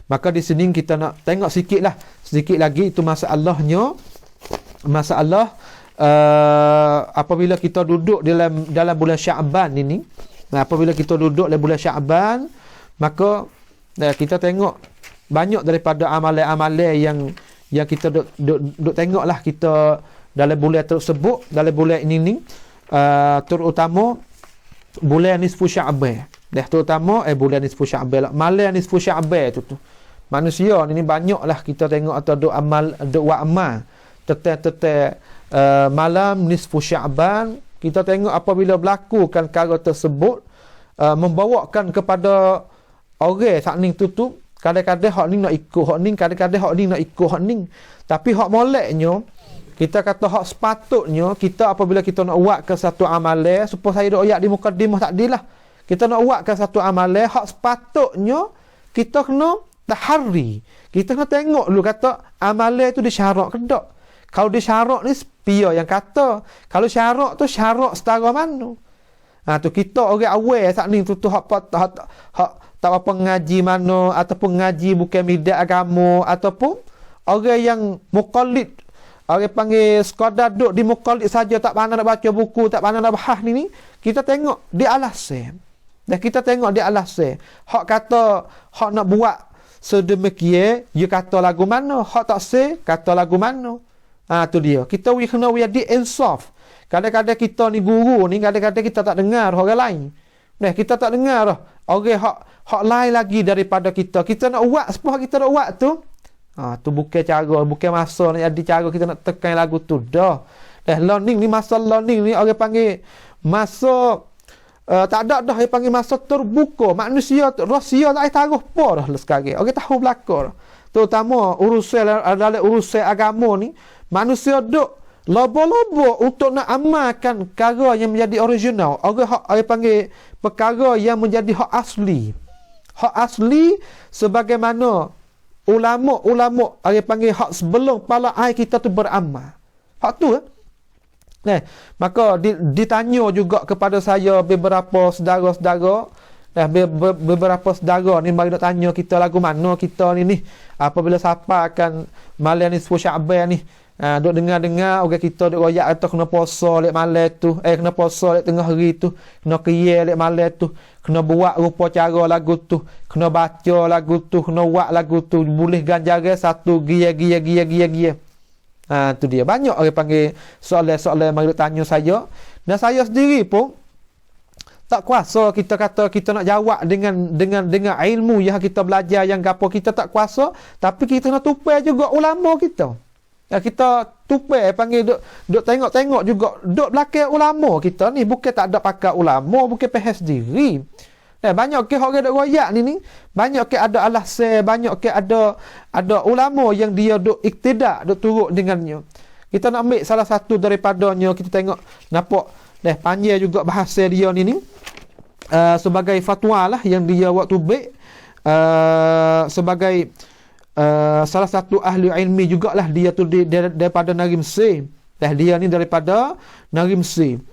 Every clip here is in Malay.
Maka di sini kita nak tengok sedikit lagi itu masalahnya. Masalah apabila kita duduk dalam bulan Syaban ini. Apabila kita duduk dalam bulan Syaban, maka kita tengok banyak daripada amalan-amalan yang kita duk tengoklah kita dalam bulan tersebut, dalam bulan ini terutama bulan nisfu Syaban. Terutama bulan nisfu Syaban, malam nisfu Syaban tu. Manusia ni banyaklah kita tengok atau duk buat amal tetap malam nisfu Syaban. Kita tengok apabila berlakukan perkara tersebut membawakan kepada orang sakning tu kadang-kadang hak ni nak ikut hak ni, kadang-kadang hak ni nak ikut hak ni. Tapi hak moleknya kita kata hak sepatutnya kita apabila kita nak buatkan satu amalan, supaya saya dok ayat di mukadimah takdilah. Kita nak buatkan satu amalan, hak sepatutnya kita kena tahari. Kita kena tengok dulu kata amalan tu disyarak ke tak. Kalau disyarak ni pia yang kata. Kalau syarak tu syarak setara mana? Tu kita orang awal saat ni tu hak tak apa ngaji mana ataupun ngaji bukan midak agama ataupun orang yang muqallid, orang panggil sekadar duduk di muqallid saja, tak pandai nak baca buku, tak pandai nak bahas ni, kita tengok di alasan. Dan kita tengok di alasan. Hak kata hak nak buat sedemikian, dia kata lagu mana, hak tak se kata lagu mana. Tu dia. Kita kena di insaf. Kadang-kadang kita ni guru ni, kadang-kadang kita tak dengar orang lain. Kita tak dengar dah. Orang hak lain lagi daripada kita. Kita nak buat sepah kita nak buat tu. Tu bukan cara, bukan masa nak jadi cara kita nak tekan lagu tu dah. Learning ni, masa learning ni orang panggil masa tak ada dah, dia panggil masa terbuka. Manusia rahsia tak taruh apa dah sekarang. Orang tahu belakang. Terutama dalam urusan agama ni, manusia duk lobo-lobo untuk nak amalkan perkara yang menjadi original. Orang panggil perkara yang menjadi hak asli. Hak asli sebagaimana ulama-ulama orang panggil hak sebelum pala ai kita tu beramal. Hak tu maka ditanya juga kepada saya beberapa saudara-saudara. Beberapa saudara ni mari nak tanya kita lagu mana kita ni apabila siapa akan malam ni Syaban ni. Duk dengar-dengar orang kita duk royak atau kena puasa lek malam tu, kena puasa lek tengah hari tu, kena qiyam lek malam tu, kena buat rupa cara lagu tu, kena baca lagu tu, kena buat lagu tu, boleh ganjaran satu gia. Tu dia. Banyak orang panggil soalan-soalan mari tanya saya. Dan saya sendiri pun tak kuasa kita kata kita nak jawab dengan ilmu yang kita belajar yang gapo kita tak kuasa, tapi kita nak tupai juga ulama kita. Kita tupai panggil duk tengok-tengok juga duk belakang ulama kita ni, bukan tak ada pakar ulama, bukan pahas sendiri. Banyak ke orang duk royak ni banyak ke ada alasan, banyak ke ada ulama yang dia duk iktidak, duk turut dengannya. Kita nak ambil salah satu daripadanya, kita tengok nampak panjang juga bahasa dia ni sebagai fatwa lah yang dia waktu baik sebagai salah satu ahli ilmi jugalah dia tu daripada Negeri Mesir. Dia ni daripada Negeri Mesir.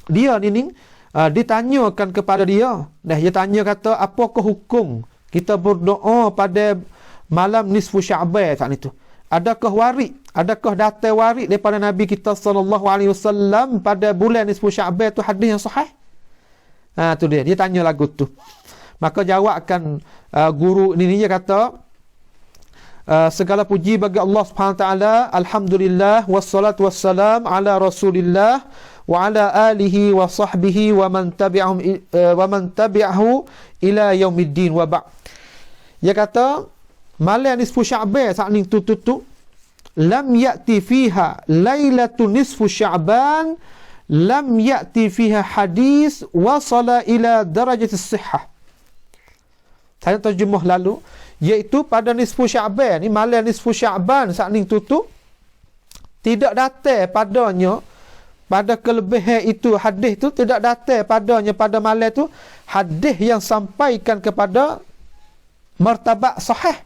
Dia ni ditanyakan kepada dia. Dia tanya kata apakah hukum kita berdoa pada malam nisfu Syaban saat itu? Adakah warid? Adakah datang warid daripada Nabi kita sallallahu alaihi wasallam pada bulan nisfu Syaban tu hadis yang sahih? Tu dia tanya lagu tu. Maka jawabkan guru ni dia kata segala puji bagi Allah Subhanahu wa taala, alhamdulillah wassalatu wassalam ala Rasulillah wa ala alihi wa sahbihi wa man tabi'ahu ila yaumiddin wa ba'. Dia kata malam nisfu Syaban saat ni tu lam ya'ti fiha lailatun nisfu Syaban lam ya'ti fiha hadis wasala ila darajatis sihhah. Saya terjemah lalu, iaitu pada nisfu Syaban ni, malam nisfu Syaban saat ni tu tidak datang padanya, pada kelebihan itu hadis tu tidak datang padanya pada malam tu hadis yang sampaikan kepada martabat sahih.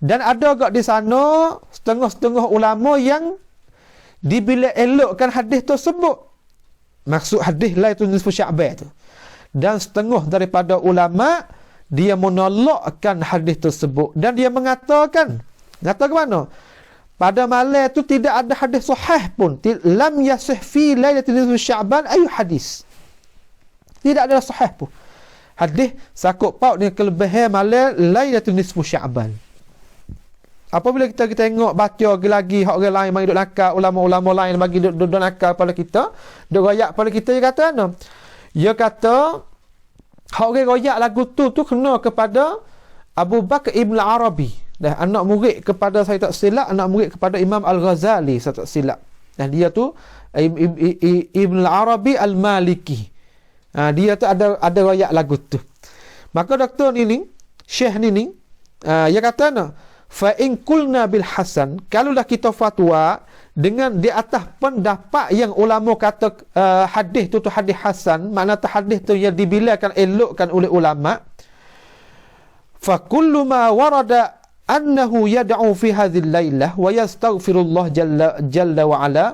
Dan ada agak di sana setengah-setengah ulama yang dibilik elokkan hadis tersebut. Maksud hadis lah itu nisfu Syaban tu. Dan setengah daripada ulama dia menolakkan hadis tersebut dan dia mengatakan ke mana? Pada malam itu tidak ada hadis sahih pun. Lam yasih fi lailatul nisfu Sya'ban ayu hadis. Tidak ada sahih pun hadis sakut paut dengan kelebihan malam lailatul nisfu Sya'ban. Apabila kita tengok baca lagi hak orang lain mari duk nakal, ulama-ulama lain bagi duk nakal pada kita, duk royak pada kita, dia kata apa? Dia kata hak orang royak lagu tu kena kepada Abu Bakar Ibn Arabi. Dah anak murid kepada, saya tak silap, anak murid kepada Imam Al-Ghazali, saya tak silap. Dan dia tu Ibn Arabi Al-Maliki. Dia tu ada royak lagu tu. Maka doktor ni Syekh ni dia kata apa? Fa in qulna bil hasan, kalaulah kita fatwa dengan di atas pendapat yang ulama kata hadis tu hadis hasan, makna hadis tu yang dibilangkan elokkan oleh ulama, fa kullu ma warada annahu yad'u fi hadhihi al-lailah wa yastaghfirullah jalla wa ala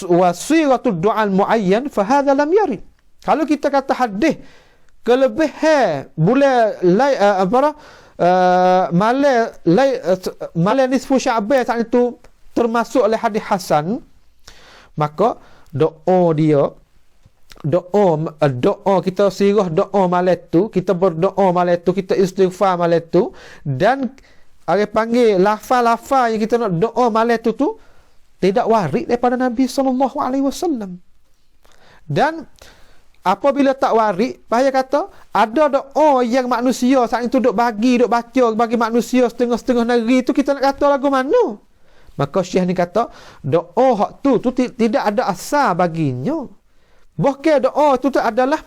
wa siratu du'a al-muayyan fa hadha lam yarid. Kalau kita kata hadis kelebihan bulan malam nisfu Sya'ban saat itu termasuk oleh hadis hasan, maka doa kita sirah doa malam tu, kita berdoa malam tu, kita istighfar malam tu, dan orang panggil lafaz-lafaz yang kita nak doa malam tu tidak warid daripada Nabi SAW. Dan apabila tak warid, bahaya kata ada doa yang manusia saat itu duk baca bagi manusia setengah-setengah negeri tu, kita nak kata lagu mana? Maka Syekh ni kata doa hak tu tidak ada asal baginya. Bahkan doa tu adalah,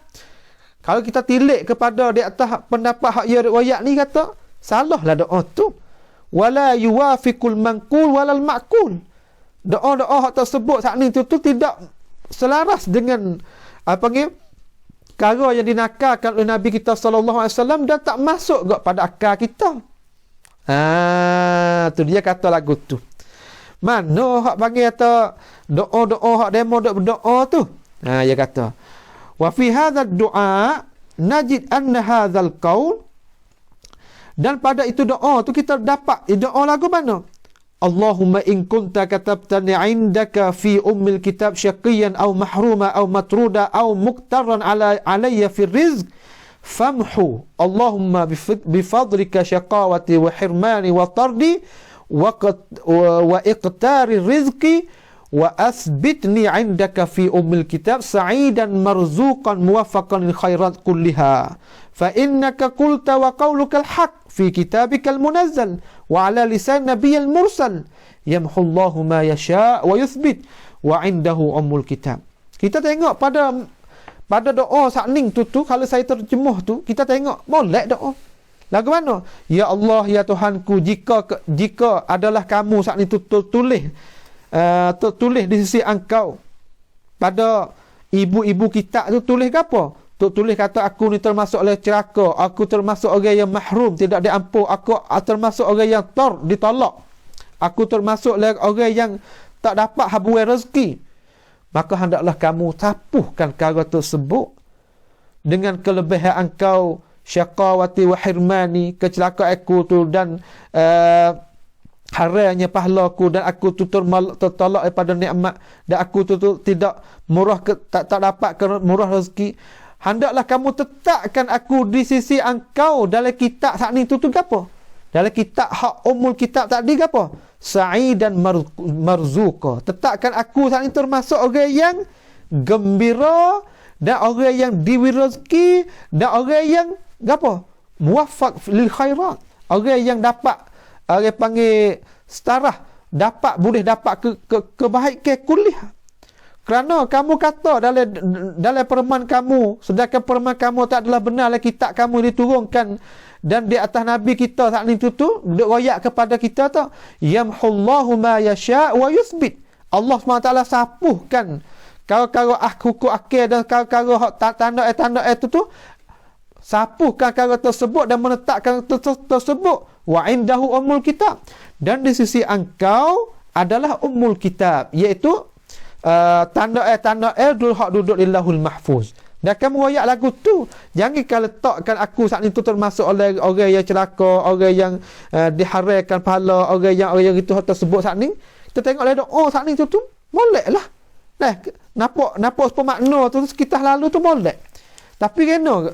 kalau kita tilik kepada di atas pendapat hak ya riwayat ni, kata salahlah doa tu. Wala yuwafiqul manqul walal ma'qul. Doa-doa hak tersebut saat ni tu tidak selaras dengan perkara yang dinakalkan oleh Nabi kita SAW, dan tak masuk juga pada akal kita. Tu dia kata lagu tu. Mana hak panggil kata doa-doa hak demo dok berdoa tu? Dia kata wa fi hadha ad-du'a najid anna hadha al-qaul, dan pada itu doa tu kita dapat doa lagu mana? Allahumma in kunta katabtani indaka fi ummil kitab syaqiyan aw mahruma aw matruda aw muqtarran alayya fi rizq famhu Allahumma bifadlika syaqawati wa hirmani wa tardi wa iqtari rizqi wa asbitni indaka fi ummil kitab sa'idan marzuqan muwaffaqan lil khairat kulliha fa innaka qulta wa qawluka al-haq fi kitabika al-munazzal wa ala lisan nabiyyil mursal yamhu Allahu ma yasha wa yuthbit wa indahu ummul kitab. Kita tengok pada doa sakning tu kalau saya terjemuh tu, kita tengok molek doa lagu mana? Ya Allah, ya Tuhanku, jika adalah kamu saat itu tulis di sisi engkau pada ibu-ibu kita tu, tulis apa? Tulis kata aku ni termasuk oleh ceraka, aku termasuk orang yang mahrum tidak diampun, aku termasuk orang yang ditolak, aku termasuk orang yang tak dapat habuai rezeki, maka hendaklah kamu tapuhkan perkara tersebut dengan kelebihan engkau syaqawati wa hirmani, kecelakaan aku tu dan haranya pahlaku, dan aku tu tertolak daripada nikmat, dan aku tu tidak murah tak dapat murah rezeki. Hendaklah kamu tetapkan aku di sisi engkau dalam kitab saat ni tu apa? Dalam kitab hak umul kitab tadi apa? Sa'idan marzuqa. Tetapkan aku saat ni termasuk orang yang gembira, dan orang yang diberi rezeki, dan orang yang apa? Muwaffaq lil khairat. Orang yang dapat orang panggil setarah, boleh dapat kebaikan kuliah. Kerana kamu kata dalam perman kamu, sedangkan perman kamu tak adalah benar, kitab kamu diturunkan dan di atas Nabi kita saat ni tu duk royak kepada kita tu, yamhullahu ma yasha wa yuthbit. Allah SWT sapuhkan kara-kara hukum akil dan kara-kara tanda itu tu, sapuhkan kara tersebut dan menetapkan tersebut. Wa indahu ummul kitab, dan di sisi engkau adalah ummul kitab, iaitu tanda dul hak duduk di Lahul Mahfuz. Dan kamu royak lagu tu. Jangan kalau letakkan aku saat ni tu termasuk oleh orang yang celaka, orang yang diharaikan pahala, orang yang itu tersebut saat ni. Kita tengok lah doa saat ni tu molek lah. Nampak apa makna tu sekitar lalu tu molek. Tapi kena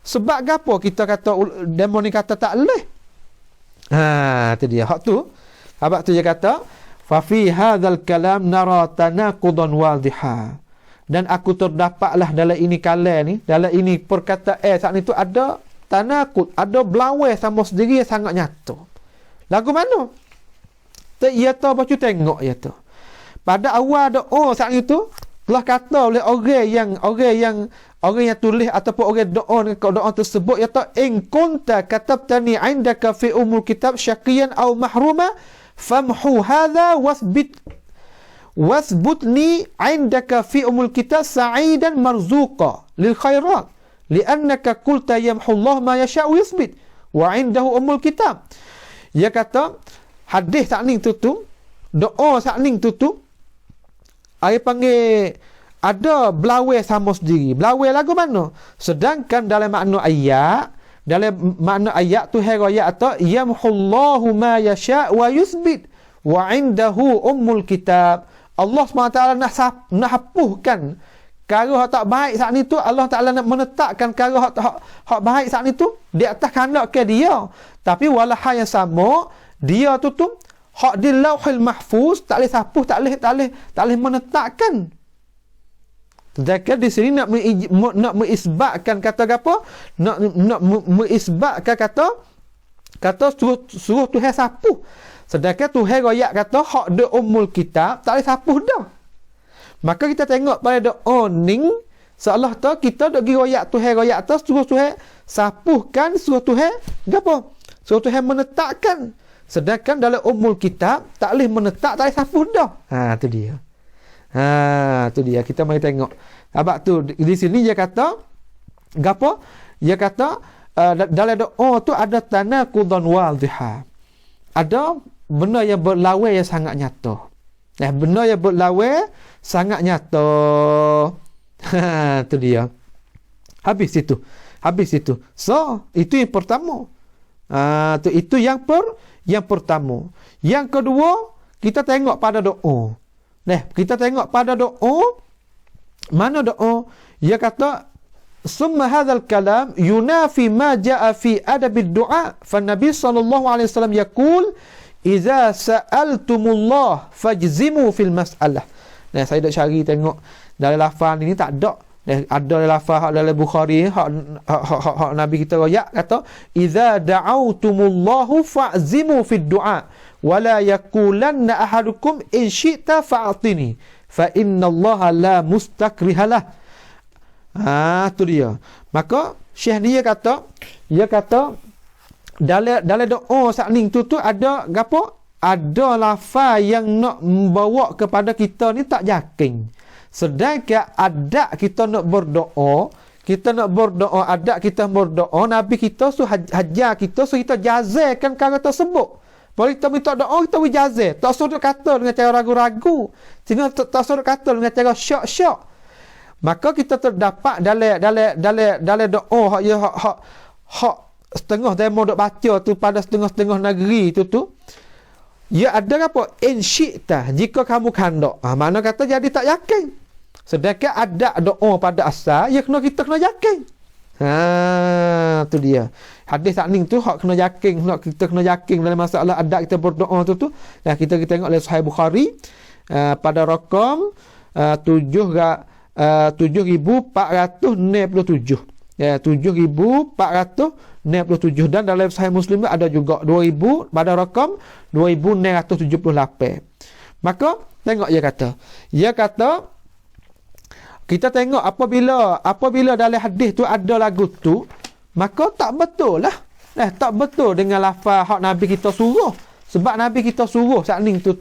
sebab gapo kita kata demo ni kata tak leh. Tu dia. Hak tu. Habaq tu dia kata fa fi hadzal kalam nara tanaqudan wadhiha. Dan aku terdapatlah dalam ini kalam ni, dalam ini perkataan saat ni tu ada tanakut, ada belawai sama sendiri yang sangat nyata. Lagu mana? Ia tahu baca tengok ia tu. Pada awal doa saat itu telah kata oleh orang yang tulis ataupun orang doa tersebut ya ta in kunta katabtani indaka fi umul kitab syaqiyan aw mahruma famhu hadha wasbutni indaka fi umul kitab sa'idan marzuqa lil khairat li'annaka qulta yamhu Allah ma yasha' wa yusbit wa indahu umul kitab. Dia kata hadis sakning tu doa sakning tu ai panggil ada belawai sama sendiri. Belawai lagu mana? Sedangkan dalam makna ayat tu ayat atau yamhu Allahu ma yasha' wa yusbit wa indahu umul kitab. Allah SWT nak hapuskan perkara hak tak baik saat ni tu. Allah Ta'ala nak menetapkan perkara hak baik saat ni tu di atas kehendak dia. Tapi walaupun yang sama, dia tu hak di Lauhul Mahfuz tak boleh hapus, tak boleh menetapkan. Sedangkan di sini nak mengisbatkan kata apa? Nak mengisbatkan kata suruh Tuhan hapus. Sedangkan Tuhan royak kata hak de umul kitab tak boleh hapus dah. Maka kita tengok pada doa ni seolah tu kita dok gi royak Tuhan suruh Tuhan hapuskan, suruh Tuhan gapo? Suruh Tuhan menetapkan. Sedangkan dalam umul kitab tak boleh menetap, tak boleh hapus dah. Tu dia. Tu dia. Kita mari tengok. Abang tu di sini dia kata gapo? Dia kata dalam doa tu ada tanaqudan wadhiha. Ada benda yang berlawai yang sangat nyata. Benda yang berlawai sangat nyata. Tu dia. Habis itu. So, itu yang pertama. Itu yang pertama. Yang kedua, kita tengok pada doa. Kita tengok pada doa. Mana doa? Dia kata summa hadzal kalam yunafi ma jaa fi adab ad-du'a fa nabi sallallahu alaihi wasallam yaqul idza sa'altumullah fajzimu fil mas'alah. Saya dah cari tengok dalam lafaz ini tak ada. Ada lafaz dalam Bukhari hak nabi kita royak kata idza da'autumullahu fa'zimu fid du'a wa la yaqulanna ahadukum in syi'ta fa'atini fa innallaha la mustakrihalah. Tu dia. Maka Syekh ni dia kata dalam doa sakning tu ada gapo? Ada lafaz yang nak membawa kepada kita ni tak yakin. Sedangkan adab kita nak berdoa, adab kita berdoa, Nabi kita hajar kita kita jazaikan perkara tersebut. Kalau kita minta doa, kita wijazah. Tak suruh kata dengan cara ragu-ragu. Tak suruh kata dengan cara syok-syok. Maka kita terdapat dalam doa hak setengah demo dok baca tu pada setengah-setengah negeri tu. Ya ada apa? Insyita, jika kamu kandok. Mana kata jadi tak yakin. Sedangkan ada doa pada asal, kita kena yakin. Tu dia. Hadis sakning tu hak kena yakin, kita kena yakin dalam masalah adab kita berdoa tu. Dan kita tengok dalam Sahih Bukhari pada rakam 7,467. 7,467. Dan dalam Sahih Muslim ada juga 2,000 pada rakam 2,678. Maka tengok dia kata kita tengok apabila dalam hadis tu ada lagu tu, maka tak betul lah. Tak betul dengan lafaz hak Nabi kita suruh. Sebab Nabi kita suruh sakning tu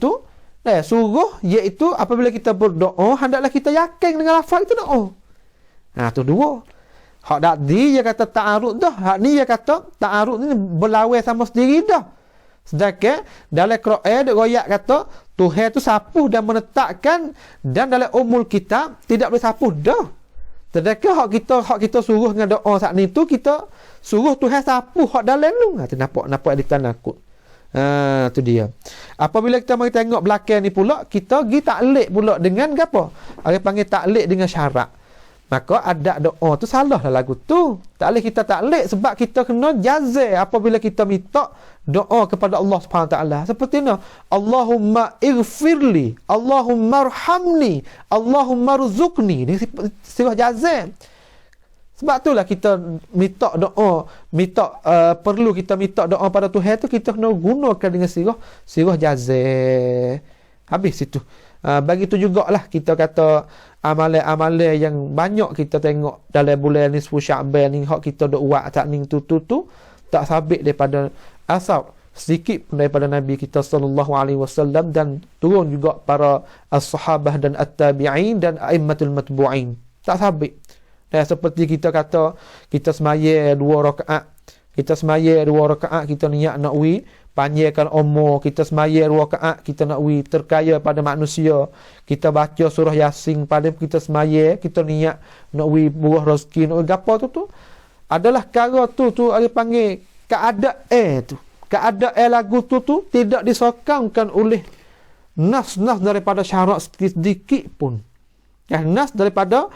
suruh iaitu apabila kita berdoa hendaklah kita yakin dengan lafaz itu doa. Tu dua. Hak tadi dia kata ta'arud dah. Hak ni dia kata ta'arud ni berlawan sama sendiri dah. Sedangkan dalam Quran dia royak kata Tuhan tu sapuh dan menetapkan, dan dalam umul kitab tidak boleh sapuh dah. Sedangkan hak kita suruh dengan doa saat ni tu, kita suruh Tuhan sapuh hak dalam lu. Nampak di tanakut. Tu dia. Apabila kita mari tengok belakang ni pula, kita pergi taklid pula dengan apa? Orang panggil taklid dengan syarat. Maka adat doa tu salah lah lagu tu. Tak boleh kita taklid sebab kita kena jazai apabila kita minta doa kepada Allah Subhanahu Wa Taala. Seperti ni, Allahumma ighfirli, Allahumma arhamni, Allahumma rzuqni. Ini sifat jazai. Sebab itulah kita minta doa, perlu kita minta doa pada Tuhan tu, kita kena gunakan dengan sirah jazai. Habis situ. Bagi tu jugalah kita kata amalan-amalan yang banyak kita tengok dalam bulan nisfu Sya'ban ni, hak kita dok buat tak ning tu tak sabit daripada asal sedikit daripada Nabi kita sallallahu alaihi wasallam, dan turun juga para as-sahabah dan at-tabi'in dan a'immatul matbu'in. Tak sabit. Dan seperti kita kata kita semaya 2 rakaat, kita niat nak panjangkan umur, kita semaya 2 rakaat, kita nak terkaya pada manusia, kita baca surah Yasin pada kita semaya, kita niat nak buah rezeki, nak gapo tu adalah perkara tu ada panggil keadaan lagu tu tidak disokamkan oleh nas daripada syarat sedikit pun. Nas daripada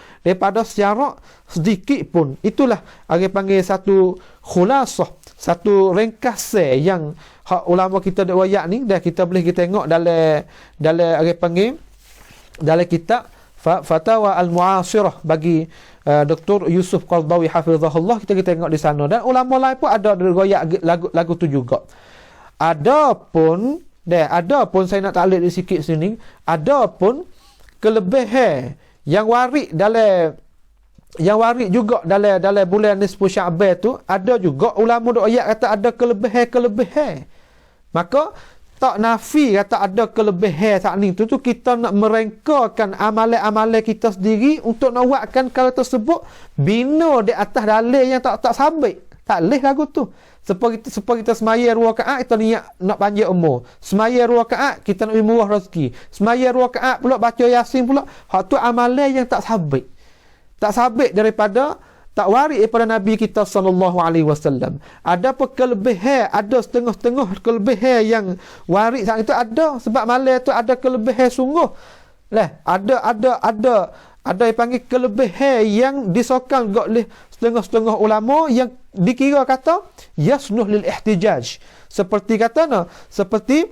syarat sedikit pun. Itulah ada panggil satu khulasah, satu ringkasan yang hak ulama kita dak wayak ni, dah kita boleh kita tengok dalam apa panggil dalam kitab Fatawa Al-Mu'asirah bagi Dr. Yusuf Qardawi hafizahullah, kita tengok di sana, dan ulama lain pun ada goyak lagu tu juga. Adapun saya nak taklid di sikit sini, adapun kelebihan yang warid juga dalam bulan nisfu Sya'ban tu, ada juga ulama dok ayat kata ada kelebihan. Maka tak nafi kata ada kelebihan saat ni tu kita nak merengkakan amalan-amalan kita sendiri untuk nak buatkan kalau tersebut bina di atas dalil yang tak sabit. Tak leh lagu tu. Seperti kita semaya 2 rakaat, kita niat nak panjang umur. Semaya 2 rakaat, kita nak murah rezeki. Semaya 2 rakaat pula baca Yasin pula. Hak tu amalan yang tak sabit. Tak sabit daripada, tak waris daripada Nabi kita sallallahu alaihi wasallam. Ada apa kelebihan, ada setengah-setengah kelebihan yang waris saat itu ada, sebab malam tu ada kelebihan sungguh. Lah, ada yang panggil kelebihan yang disokong oleh setengah-setengah ulama yang dikira kata yasnuh lil ihtijaj. Seperti seperti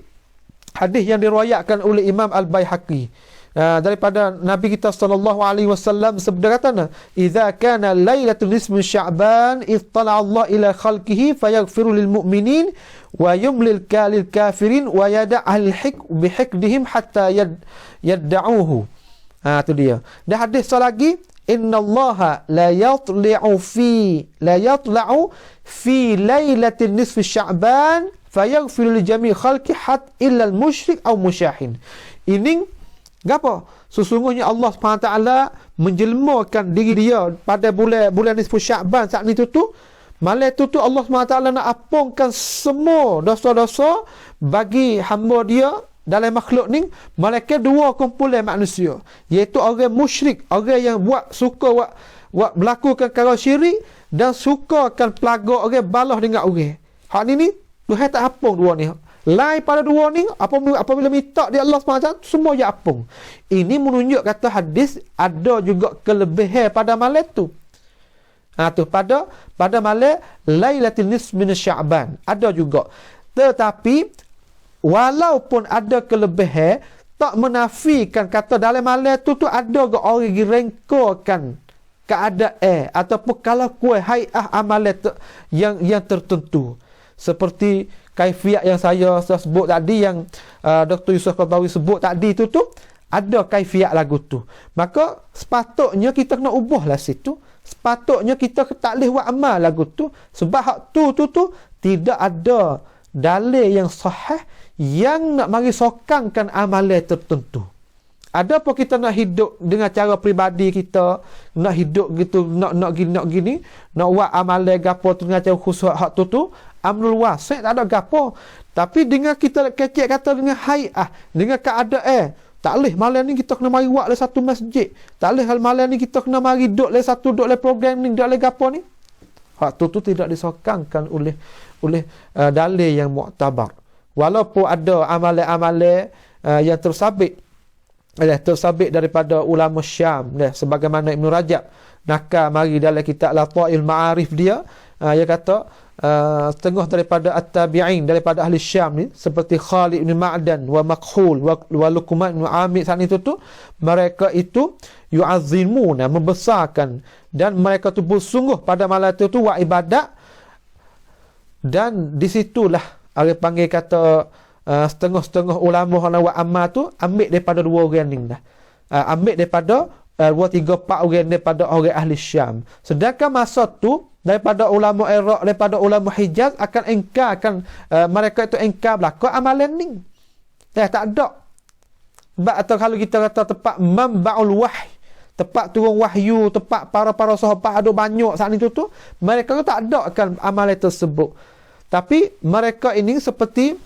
hadis yang diriwayatkan oleh Imam Al-Baihaqi. Daripada Nabi kita sallallahu alaihi wasallam sabda katana, idza kana lailatul nisfi Sya'ban ittala Allah ila khalqihi fayaghfiru lil mu'minin wa yumlil kalil kafirin wa yada'al bihikdihim hatta yad'uhu. Tu dia. Dan hadis lagi, innallaha la yatla'u fi lailatul nisfi Sya'ban fayaghfiru li jami' khalqi hat illa al musyrik aw musyahin. Ini gapo? Sesungguhnya Allah SWT menjelmakan diri dia pada bulan nisfu Sya'ban saat ni tu malam tu Allah SWT nak ampunkan semua dosa-dosa bagi hamba dia dalam makhluk ni, malaikat 2 kumpulan manusia, iaitu orang musyrik, orang yang suka melakukan perkara syirik dan suka akan pelagak orang, balas dengan orang. Hak ni Tuhan tak ampun 2 ni. Lain pada 2 ni, apabila minta di Allah SWT, semua ya apung. Ini menunjuk kata hadis ada juga kelebihan pada malam tu. Tu pada malam Lailatul Nisf min Sya'ban ada juga. Tetapi walaupun ada kelebihan, tak menafikan kata dalam malam tu ada ke orang rengkakan keadaan ataupun kalau kuat hai'ah amalan yang tertentu. Seperti kaifiat yang saya sebut tadi, yang Dr. Yusuf Qardawi sebut tadi tu ada kaifiat lagu tu. Maka sepatutnya kita kena ubahlah situ. Sepatutnya kita tak boleh buat amal lagu tu, sebab hak tu tidak ada dalil yang sahih yang nak mari sokangkan amalan tertentu. Ada apa kita nak hidup dengan cara peribadi kita, nak hidup gitu, nak gini, nak buat amalan gapo tu dengan cara khusus hak tu amrul wasi' tak ada gapo. Tapi dengan kita kecek kata dengan hai'ah, dengan keadaan, tak leh malam ni kita kena mari buat le satu masjid. Tak leh malam ni kita kena mari duk le satu duk le program ni, duk le gapo ni. Hak tu tidak disokangkan oleh dalil yang muktabar. Walaupun ada amalan-amalan yang tersabit daripada ulama Syam, sebagaimana Ibn Rajab nakal mari dalam kitab Latail Ma'arif dia, dia kata setengah daripada at-tabi'in daripada ahli Syam ni seperti Khalid bin Ma'dan wa Makhul wa Luqman bin Amir saat itu tu, mereka itu yu'azzimuna, membesarkan, dan mereka tu bersungguh pada malam itu tu wa ibadat. Dan di situlah orang panggil kata setengah-setengah ulama wa amma tu ambil daripada dua orang ni dah. Ambil daripada 2-3-4 orang daripada orang ahli Syam. Sedangkan masa tu daripada ulama Iraq, daripada ulama Hijaz akan engkarkan, mereka itu engkar belaka amalan ni. Tak ada. Atau kalau kita kata tempat mamba'ul wahyi, tempat turun wahyu, tempat para sahabat ada banyak saat itu tu, mereka tak ada akan amalan tersebut. Tapi mereka ini seperti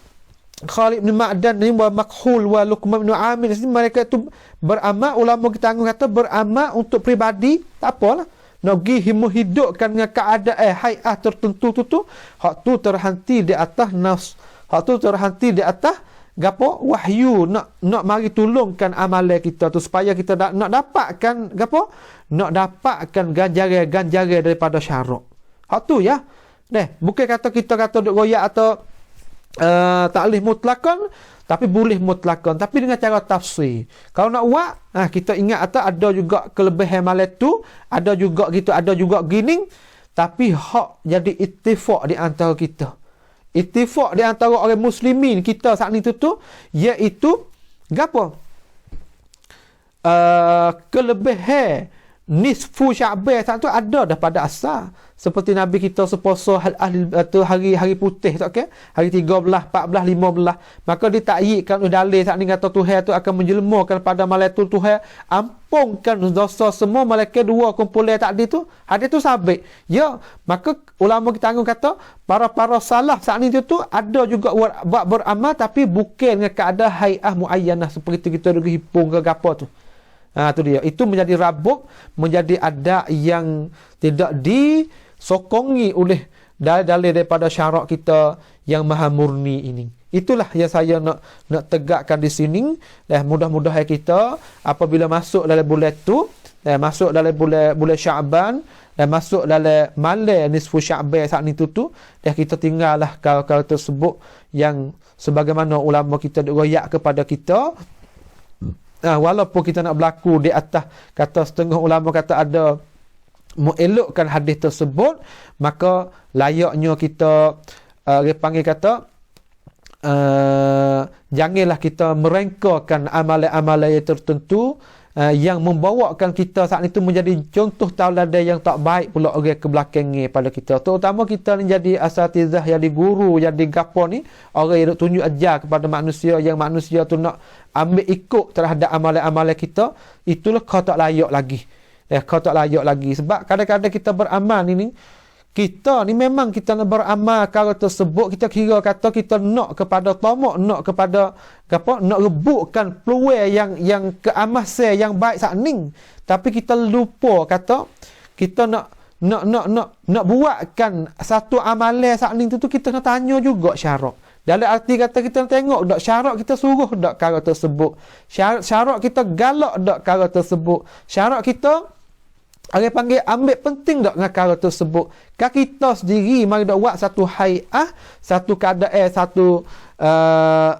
Khalid bin Ma'dan ni wa Makhul wa Luqman bin Amir, mereka itu beramal, ulama kita kata beramal untuk pribadi, tak apalah. Nak pergi menghidupkan dengan keadaan hai'ah tertentu tu, hak tu terhenti di atas nafs, hak tu terhenti di atas gapo wahyu, nak mari tolongkan amalan kita tu supaya kita nak dapatkan gapo, nak dapatkan ganjaran daripada syarak. Hak tu ya. Bukan kata kita kata duk royak atau taklif mutlakan, tapi boleh mutlakan, tapi dengan cara tafsir. Kalau nak buat, kita ingat ada juga kelebihan malam tu, ada juga gitu, ada juga gini, tapi hak jadi ittifaq di antara kita. Ittifaq di antara orang muslimin kita saat ni tu iaitu gapo? Kelebihan nisfu Sya'ban saat tu ada dah pada asal. Seperti Nabi kita sepuasa hari putih tak, okay? Hari 13, 14, 15, maka ditakyidkan oleh dalil saat ni kata Tuhan tu akan menjelmakan pada malam tu, Tuhan ampunkan dosa semua malaikat dua kumpulan tadi tu. Hadis tu sabit. Ya, maka ulama kita kata para salaf saat ni tu ada juga buat beramal tapi bukan dengan keadaan hai'ah muayyanah seperti kita duk hipung ke gapo tu. Tu dia. Itu menjadi rabuk, menjadi adat yang tidak disokongi oleh dalil daripada syarak kita yang maha murni ini. Itulah yang saya nak tegakkan di sini. Mudah-mudahan kita apabila masuk dalam bulan tu, masuk dalam bulan Sya'ban, dan masuk dalam malam nisfu Sya'ban saat ni tu, dan kita tinggallah kal-kal tersebut yang sebagaimana ulama kita royak kepada kita. Walaupun kita nak berlaku di atas, kata setengah ulama kata ada mengelokkan hadis tersebut, maka layaknya kita panggil kata janganlah kita merengkakan amalan-amalan yang tertentu yang membawakan kita saat itu menjadi contoh tauladan yang tak baik pula orang ke belakangnya pada kita. Terutama kita ni jadi asatizah, jadi guru, jadi gapo ni, orang yang tunjuk ajar kepada manusia, yang manusia tu nak ambil ikut terhadap amalan-amalan kita, itulah kau tak layak lagi. Kau tak layak lagi. Sebab kadang-kadang kita beramal ni, kita ni memang kita nak beramal kalau tersebut, kita kira kata kita nak kepada tamak, nak kepada apa, nak rebutkan peluang yang keamasan yang baik saat ni. Tapi kita lupa kata kita nak buatkan satu amalan saat ni tu kita nak tanya juga syarak. Dalam arti kata kita nak tengok dak syarak kita suruh dak perkara tersebut. Syarak kita galak dak perkara tersebut. Syarak kita orang panggil ambil penting tak dengan perkara tersebut. Kan kita sendiri mari dak buat satu hai'ah, satu keadaan, satu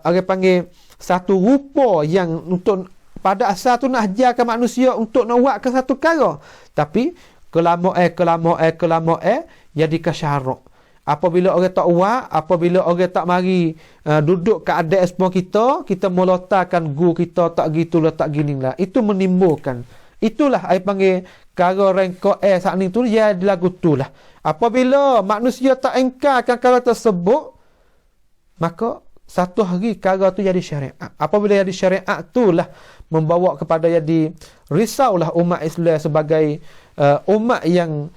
orang panggil satu rupa yang untuk pada asal tu nak ajarkan manusia untuk nak buatkan satu perkara. Tapi kelamaan jadi kesyarak. Apabila orang tak buat, apabila orang tak mari duduk keadaan semua kita melontarkan kita tak gitulah, tak ginilah. Itu menimbulkan. Itulah saya panggil kara rengkok saat ni tu ya dilagu tu lah. Apabila manusia tak engkarkan kara tersebut, maka satu hari perkara tu jadi syariat. Apabila jadi syariat itulah membawa kepada jadi risaulah umat Islam sebagai umat yang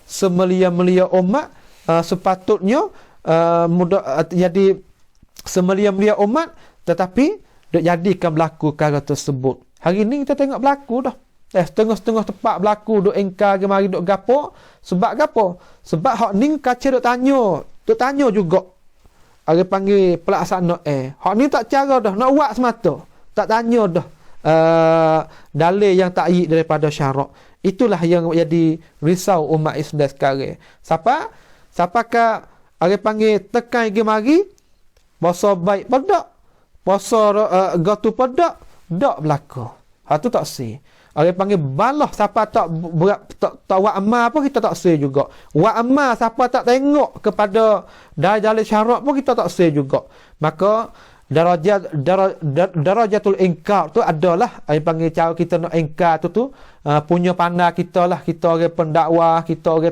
semelia-melia umat, sepatutnya jadi semelia-melia umat, tetapi dok jadikan berlaku perkara tersebut. Hari ni kita tengok berlaku dah. Setengah-setengah tempat berlaku dok engkar ke mari dok gapo. Sebab gapo? Sebab hak ni kaca dok tanya juga. Orang panggil pelaksana hak ni tak cara dah, nak buat semata. Tak tanya dah dalil yang takyid daripada syarak. Itulah yang jadi risau umat Islam sekarang. Siapakah orang panggil tekan ke mari puasa baik pedak, puasa gotu pedak, dak berlaku. Hak tu tak sih. Orang panggil balah siapa tak buat amal pun kita tak sah juga. Buat amal siapa tak tengok kepada dalil syarak pun kita tak sah juga. Maka darajatul inkar tu adalah orang panggil cara kita nak ingkar tu punya pandang kita lah. Kita orang pendakwah, kita orang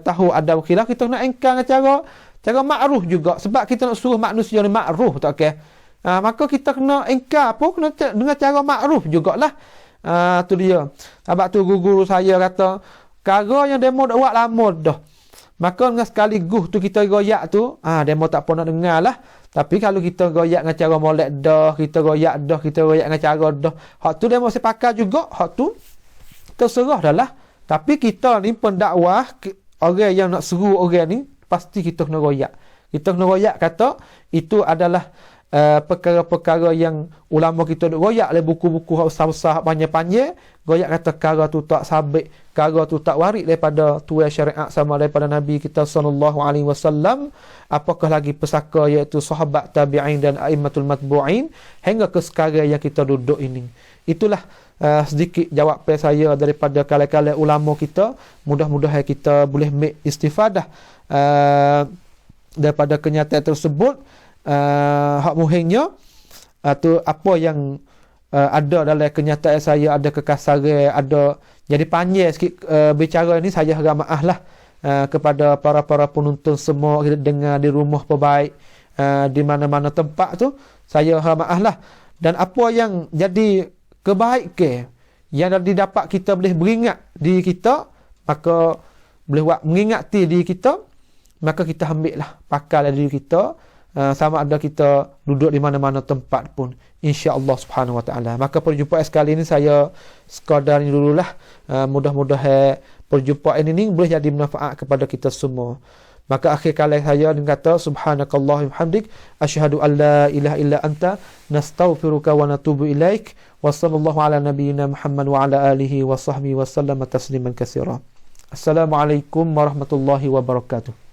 tahu ada khilaf, kita nak ingkar dengan cara ma'ruf juga. Sebab kita nak suruh manusia ni ma'ruf, tak okey. Maka kita kena ingkar pun kena dengan cara ma'ruf jugalah. Tu dia. Sebab tu guru saya kata, perkara yang demo dak buat lama dah. Maka dengan sekaligus tu kita goyak tu, demo tak apa nak dengar lah. Tapi kalau kita goyak dengan cara molek dah, kita goyak dengan cara dah. Hak tu demo sepakat juga, hak tu terserah dah lah. Tapi kita ni pendakwah, orang yang nak seru orang ni, pasti kita kena goyak. Kita kena goyak kata, itu adalah perkara-perkara yang ulama kita duk goyak oleh buku-buku besar-besar panjang-panjang, goyak kata perkara tu tak sabit, perkara tu tak waris daripada tuai syariat sama daripada Nabi kita sallallahu alaihi wasallam, apakah lagi pesaka iaitu sahabat tabi'in dan a'immatul matbu'in hingga ke sekarang yang kita duduk ini. Itulah sedikit jawapan saya daripada kala-kala ulama kita. Mudah-mudahan kita boleh make istifadah daripada kenyataan tersebut. Hak muhimnya tu apa yang ada dalam kenyataan saya, ada kekasaran, ada jadi panjang sikit bicara ni. Saya harap maaf lah kepada para penonton semua kita dengar di rumah perbaik, di mana-mana tempat tu, saya harap maaf lah. Dan apa yang jadi kebaikan yang didapat kita boleh beringat diri kita, maka boleh buat mengingati diri kita, maka kita ambil lah pakal diri kita, sama ada kita duduk di mana-mana tempat pun, insya-Allah subhanahu wa ta'ala. Maka perjumpaan sekali ini saya sekadar ini dululah. Mudah-mudahan perjumpaan ini boleh jadi manfaat kepada kita semua. Maka akhir kali saya kata subhanakallahumma hamdik asyhadu an la ilaha illa anta nastaghfiruka wa natubu ilaik wa sallallahu ala nabiyyina Muhammad wa ala alihi wa sahbihi wa sallama tasliman katsira. Assalamualaikum warahmatullahi wabarakatuh.